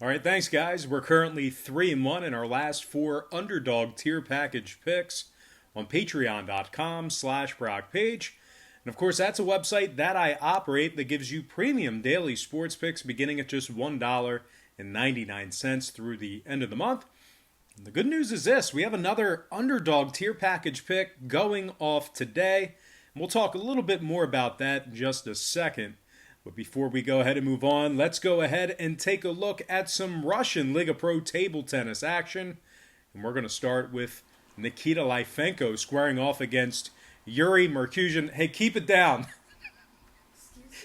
All right, thanks, guys. We're currently 3-1 in our last 4 Underdog tier package picks on patreon.com/BrockPage. And of course, that's a website that I operate that gives you premium daily sports picks beginning at just $1.99 through the end of the month. And the good news is this: we have another Underdog tier package pick going off today. And we'll talk a little bit more about that in just a second. But before we go ahead and move on, let's go ahead and take a look at some Russian Liga Pro table tennis action. And we're going to start with Nikita Lyfenko squaring off against Yuri Merkuzhin. Hey, keep it down. Excuse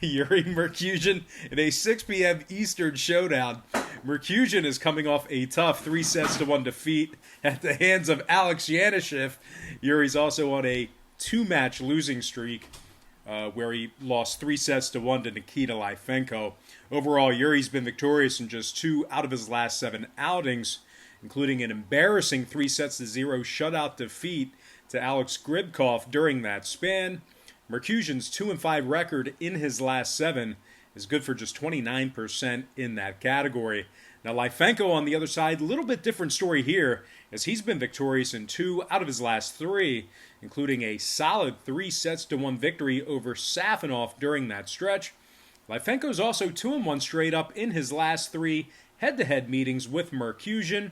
me? Yuri Merkuzhin in a 6 p.m. Eastern showdown. Merkuzhin is coming off a tough 3-1 defeat at the hands of Alex Yanishev. Yuri's also on a 2-match losing streak, where he lost 3-1 to Nikita Lyfenko. Overall, Yuri's been victorious in just 2 out of his last 7 outings, including an embarrassing 3-0 shutout defeat to Alex Gribkov during that span. Merkuzhin's 2-5 record in his last 7 is good for just 29% in that category. Now, Lyfenko on the other side, a little bit different story here, as he's been victorious in 2 out of his last 3, including a solid 3-1 victory over Safonov during that stretch. Lyfenko's also 2-1 straight up in his last 3 head-to-head meetings with Merkuzhin.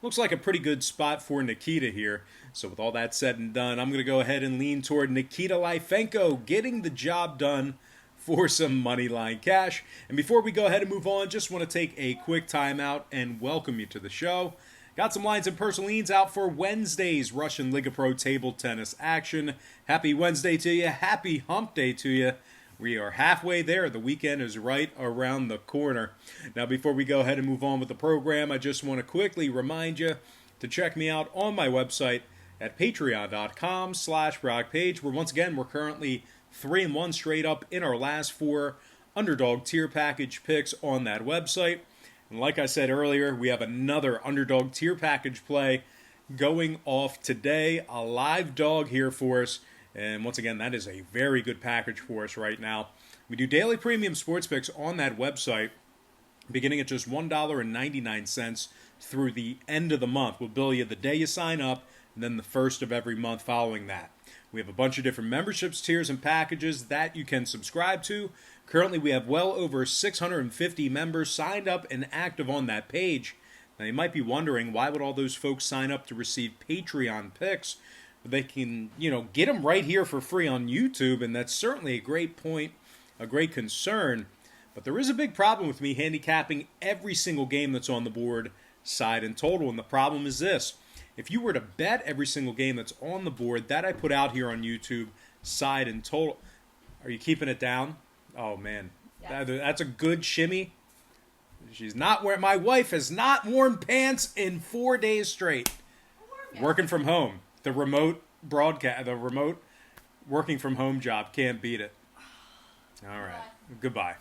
Looks like a pretty good spot for Nikita here. So with all that said and done, I'm going to go ahead and lean toward Nikita Lyfenko getting the job done for some money line cash. And before we go ahead and move on, just want to take a quick time out and welcome you to the show. Got some lines and personal leans out for Wednesday's Russian Liga Pro table tennis action. Happy Wednesday to you. Happy hump day to you. We are halfway there. The weekend is right around the corner. Now, before we go ahead and move on with the program, I just want to quickly remind you to check me out on my website at patreon.com/BrockPage, where once again, we're currently 3-1 straight up in our last 4 Underdog tier package picks on that website. And like I said earlier, we have another Underdog tier package play going off today. A live dog here for us. And once again, that is a very good package for us right now. We do daily premium sports picks on that website, beginning at just $1.99 through the end of the month. We'll bill you the day you sign up, and then the first of every month following that. We have a bunch of different memberships, tiers, and packages that you can subscribe to. Currently, we have well over 650 members signed up and active on that page. Now, you might be wondering, why would all those folks sign up to receive Patreon picks? They can, get them right here for free on YouTube, and that's certainly a great point, a great concern. But there is a big problem with me handicapping every single game that's on the board, side and total, and the problem is this. If you were to bet every single game that's on the board that I put out here on YouTube, side and total, are you keeping it down? Oh, man. Yes. That's a good shimmy. She's not wearing, my wife has not worn pants in 4 days straight. Working from home. The remote working from home job, can't beat it. All right, goodbye.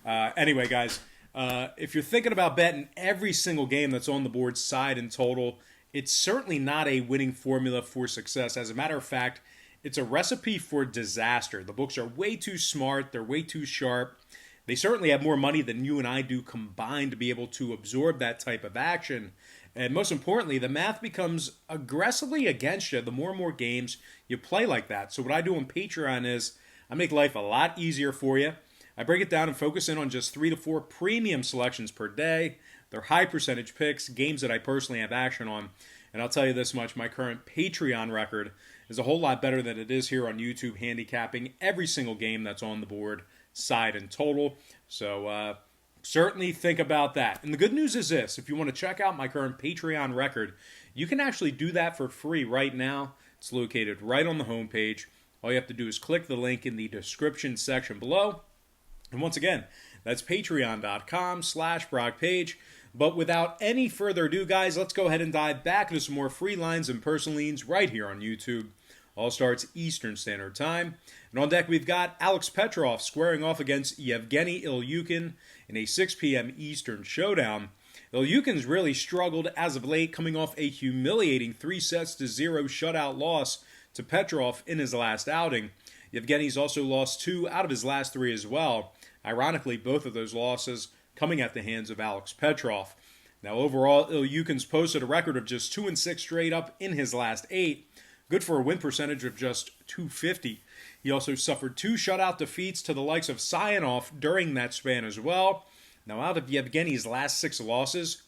Anyway, guys, if you're thinking about betting every single game that's on the board, side and total, it's certainly not a winning formula for success. As a matter of fact, it's a recipe for disaster. The books are way too smart. They're way too sharp. They certainly have more money than you and I do combined to be able to absorb that type of action. And most importantly, the math becomes aggressively against you the more and more games you play like that. So what I do on Patreon is I make life a lot easier for you. I break it down and focus in on just 3 to 4 premium selections per day. They're high percentage picks, games that I personally have action on. And I'll tell you this much, my current Patreon record is a whole lot better than it is here on YouTube, handicapping every single game that's on the board, side and total. So, certainly think about that. And the good news is this: if you want to check out my current Patreon record, you can actually do that for free right now. It's located right on the homepage. All you have to do is click the link in the description section below. And once again, that's patreon.com/BrockPage. But without any further ado, guys, let's go ahead and dive back into some more free lines and personal leans right here on YouTube. All starts Eastern Standard Time. And on deck, we've got Alex Petrov squaring off against Yevgeny Ilyukin in a 6 p.m. Eastern showdown. Ilyukin's really struggled as of late, coming off a humiliating 3-0 shutout loss to Petrov in his last outing. Yevgeny's also lost 2 out of his last 3 as well. Ironically, both of those losses coming at the hands of Alex Petrov. Now, overall, Ilyukin's posted a record of just 2-6 straight up in his last 8, good for a win percentage of just .250. He also suffered 2 shutout defeats to the likes of Sionov during that span as well. Now, out of Yevgeny's last 6 losses,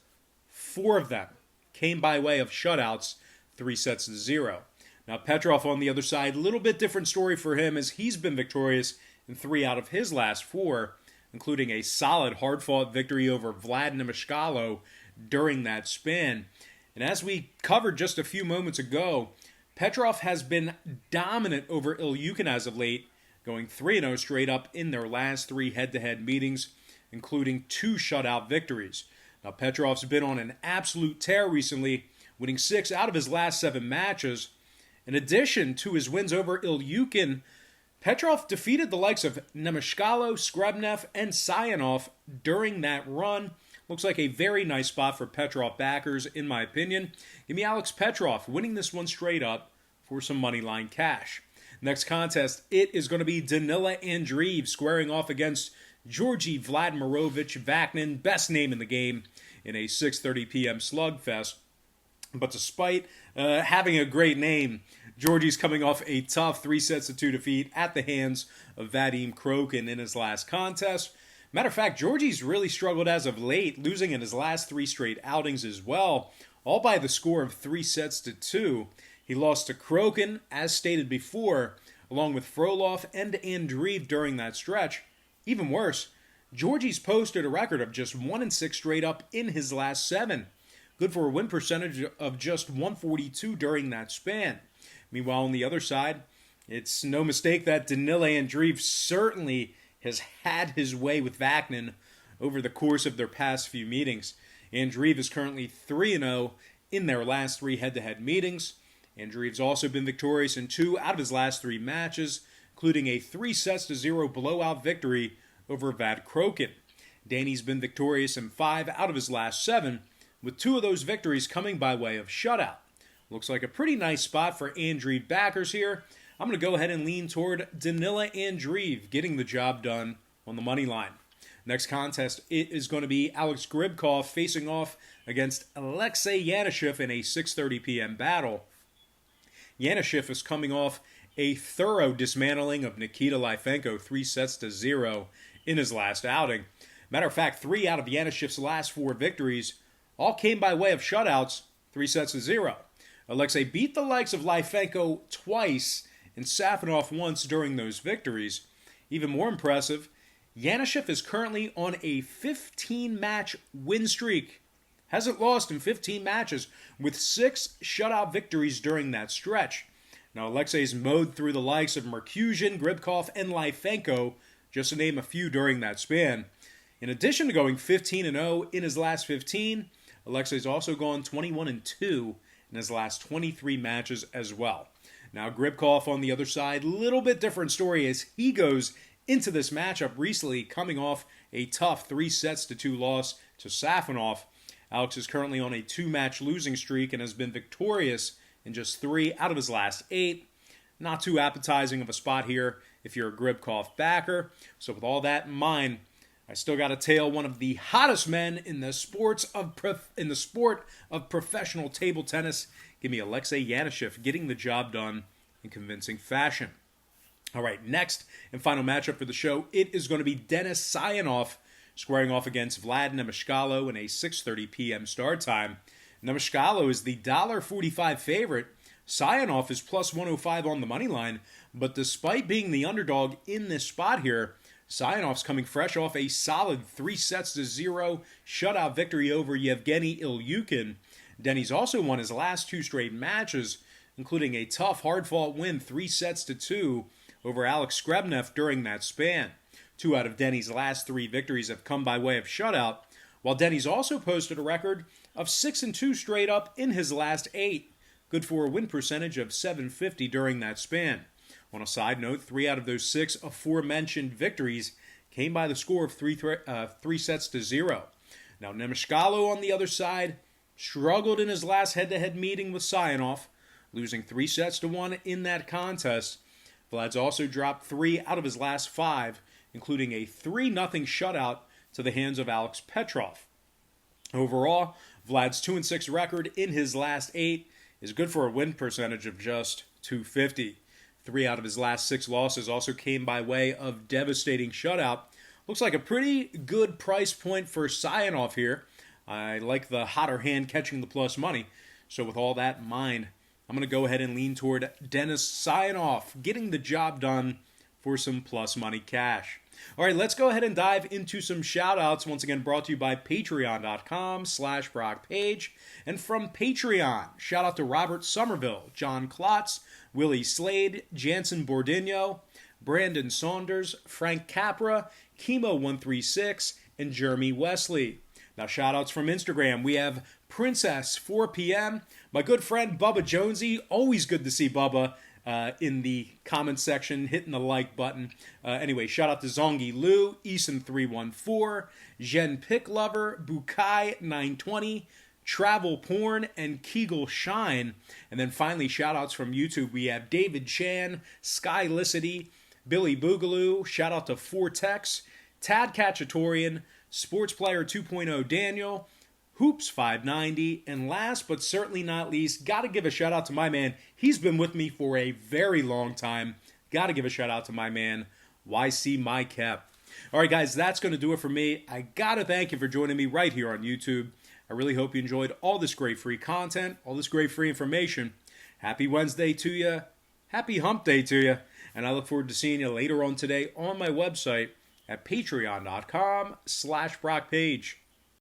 4 of them came by way of shutouts, 3-0. Now, Petrov on the other side, a little bit different story for him as he's been victorious in 3 out of his last 4, including a solid, hard-fought victory over Vlad Nemeshkalo during that span. And as we covered just a few moments ago, Petrov has been dominant over Ilyukin as of late, going 3-0 straight up in their last 3 head-to-head meetings, including 2 shutout victories. Now, Petrov's been on an absolute tear recently, winning 6 out of his last 7 matches. In addition to his wins over Ilyukin, Petrov defeated the likes of Nemeshkalo, Skrebnev, and Sionov during that run. Looks like a very nice spot for Petrov backers, in my opinion. Give me Alex Petrov winning this one straight up for some moneyline cash. Next contest, it is going to be Danila Andreev squaring off against Georgy Vladimirovich Vaknin, best name in the game, in a 6:30 p.m. slugfest. But despite having a great name, Georgie's coming off a tough 3-2 defeat at the hands of Vadim Krokin in his last contest. Matter of fact, Georgie's really struggled as of late, losing in his last 3 straight outings as well, all by the score of 3-2. He lost to Krokin, as stated before, along with Frolov and Andreev during that stretch. Even worse, Georgie's posted a record of just 1-6 straight up in his last 7. Good for a win percentage of just 142 during that span. Meanwhile, on the other side, it's no mistake that Danila Andreev certainly has had his way with Vaknin over the course of their past few meetings. Andreev is currently 3-0 in their last 3 head-to-head meetings. Andreev's also been victorious in 2 out of his last 3 matches, including a 3-0 blowout victory over Vad Krokin. Danny's been victorious in 5 out of his last 7, with 2 of those victories coming by way of shutout. Looks like a pretty nice spot for Andreev backers here. I'm going to go ahead and lean toward Danila Andreev getting the job done on the money line. Next contest, it is going to be Alex Gribkov facing off against Alexei Yanishev in a 6:30 p.m. battle. Yanishev is coming off a thorough dismantling of Nikita Lyfenko 3-0 in his last outing. Matter of fact, 3 out of Yanishev's last 4 victories all came by way of shutouts, 3-0. Alexei beat the likes of Lyfenko twice and Safonov once during those victories. Even more impressive, Yanishev is currently on a 15-match win streak. Hasn't lost in 15 matches, with 6 shutout victories during that stretch. Now, Alexei's mowed through the likes of Merkusian, Gribkov, and Lyfenko, just to name a few during that span. In addition to going 15-0 in his last 15, Alexei's also gone 21-2 in his last 23 matches as well. Now, Gribkov on the other side, little bit different story as he goes into this matchup recently, coming off a tough 3-2 loss to Safonov. Alex is currently on a 2-match losing streak and has been victorious in just 3 out of his last 8. Not too appetizing of a spot here if you're a Gribkov backer. So with all that in mind, I still got to tail one of the hottest men in the sport of professional table tennis. Give me Alexei Yanishev getting the job done in convincing fashion. All right, next and final matchup for the show, it is going to be Denis Sionov squaring off against Vlad Nemeshkalo in a 6:30 p.m. start time. Nemeshkalo is the $1.45 favorite. Sionov is plus 105 on the money line, but despite being the underdog in this spot here, Sionov's coming fresh off a solid 3-0 shutout victory over Yevgeny Ilyukin. Denny's also won his last 2 straight matches, including a tough, hard-fought win 3-2 over Alex Skrebnev during that span. 2 out of Denny's last 3 victories have come by way of shutout, while Denny's also posted a record of 6-2 straight up in his last 8. Good for a win percentage of .750 during that span. On a side note, 3 out of those 6 aforementioned victories came by the score of 3-0. Now, Nemeshkalo on the other side struggled in his last head-to-head meeting with Sionov, losing 3-1 in that contest. Vlad's also dropped 3 out of his last 5, including a 3-0 shutout to the hands of Alex Petrov. Overall, Vlad's 2-6 record in his last 8 is good for a win percentage of just .250. 3 out of his last 6 losses also came by way of devastating shutout. Looks like a pretty good price point for Sionov here. I like the hotter hand catching the plus money. So with all that in mind, I'm going to go ahead and lean toward Denis Sionov getting the job done for some plus money cash. All right, let's go ahead and dive into some shout-outs. Once again, brought to you by patreon.com/BrockPage. And from Patreon, shout out to Robert Somerville, John Klotz, Willie Slade, Jansen Bordino, Brandon Saunders, Frank Capra, Chemo136, and Jeremy Wesley. Now, shout-outs from Instagram. We have Princess 4PM, my good friend Bubba Jonesy. Always good to see Bubba in the comment section, hitting the like button. Anyway, shout out to Zongi Lu, Eason314, Jen Picklover, Bukai920, Travel Porn, and Kegel Shine. And then finally, shout outs from YouTube. We have David Chan, Skylicity, Billy Boogaloo, shout out to Fortex, Tad Kachatorian, Sports Player 2.0 Daniel, Hoops 590, and last but certainly not least, got to give a shout out to my man. He's been with me for a very long time. Got to give a shout out to my man, YC Mycap. All right, guys, that's going to do it for me. I got to thank you for joining me right here on YouTube. I really hope you enjoyed all this great free content, all this great free information. Happy Wednesday to you. Happy hump day to you. And I look forward to seeing you later on today on my website at patreon.com/BrockPage.